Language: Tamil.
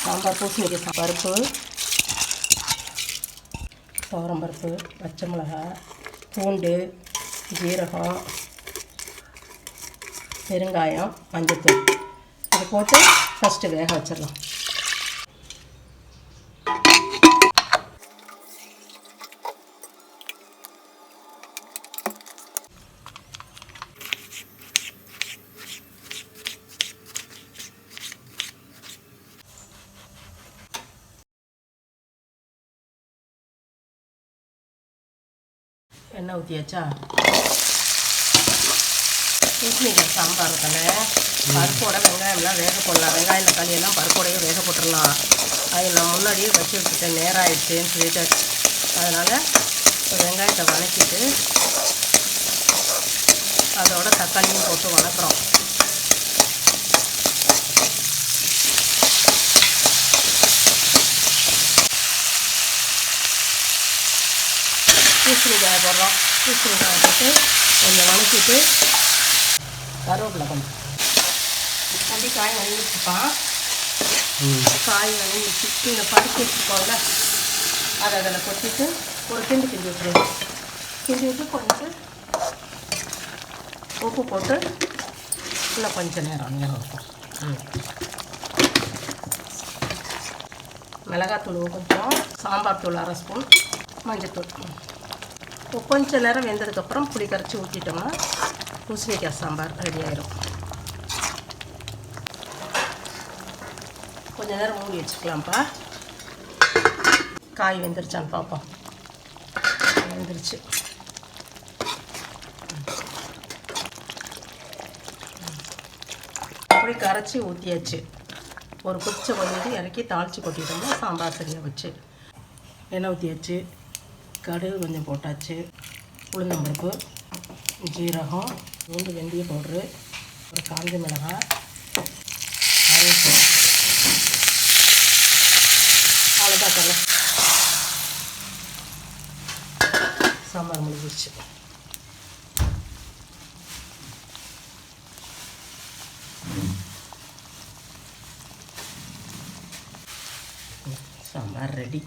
சாம்பார் பூசணிக்காய் பருப்பு, துவரம்பருப்பு, பச்சை மிளகாய், பூண்டு, ஜீரகம், பெருங்காயம், மஞ்சள்தூள் இது போட்டு ஃபஸ்ட்டு வேக வச்சிடலாம். எண்ணெய் ஊற்றியாச்சா? பூசணிக்காய் சாம்பார் தானே, பருப்போட வெங்காயம்லாம் வேக போடலாம். வெங்காயம் தக்காளியெல்லாம் பருப்போடையே வேக போட்டுடலாம். அது நான் முன்னாடியே வச்சு வச்சுட்டேன், நேரம் ஆயிடுச்சுன்னு சொல்லிட்டு. அதனால் வெங்காயத்தை வதக்கிட்டு அதோட தக்காளியும் போட்டு வதக்குறோம். பூசணிக்காயை போடுறோம். பூசணிக்காயை போட்டு கொஞ்சம் வதக்கிட்டு கருவேப்பிலை கொஞ்சம் அப்படி காய் வதங்கிட்டுப்பான். காய் வதங்கிச்சு. இந்த பருப்பு வச்சுக்கோங்கள, அதை அதில் கொட்டிட்டு ஒரு கிண்டி விட்டுருவோம். கிண்டி விட்டு கொஞ்சம் உப்பு போட்டு இன்னும் கொஞ்சம் நேரம் வைப்போம். மிளகாத்தூள் கொஞ்சம், சாம்பார் தூள் 1/2 ஸ்பூன், மஞ்சள்தூள். கொஞ்சம் நேரம் வெந்ததுக்கப்புறம் புளி கரைச்சி ஊற்றிட்டோம்னா பூசணிக்காய் சாம்பார் ரெடி ஆயிடும். கொஞ்சம் நேரம் மூடி வச்சுக்கலாம்ப்பா. காய் வெந்துருச்சான்னு பார்ப்போம். வெந்துருச்சு. புளி கரைச்சி ஊற்றியாச்சு. ஒரு குச்சை கொஞ்சம் இறக்கி தாளித்து கொட்டிட்டோம்னா சாம்பார் சரியாக வச்சு. எண்ணெய் ஊற்றியாச்சு. கடுகு கொஞ்சம் போட்டாச்சு. உளுந்தம்பருப்பு, ஜீரகம், பூண்டு, வெந்தய பவுட்ரு, ஒரு காஞ்ச மிளகாய், அவ்வளோதான் தரல. சாம்பார் முடிஞ்சிருச்சு. சாம்பார் ரெடி.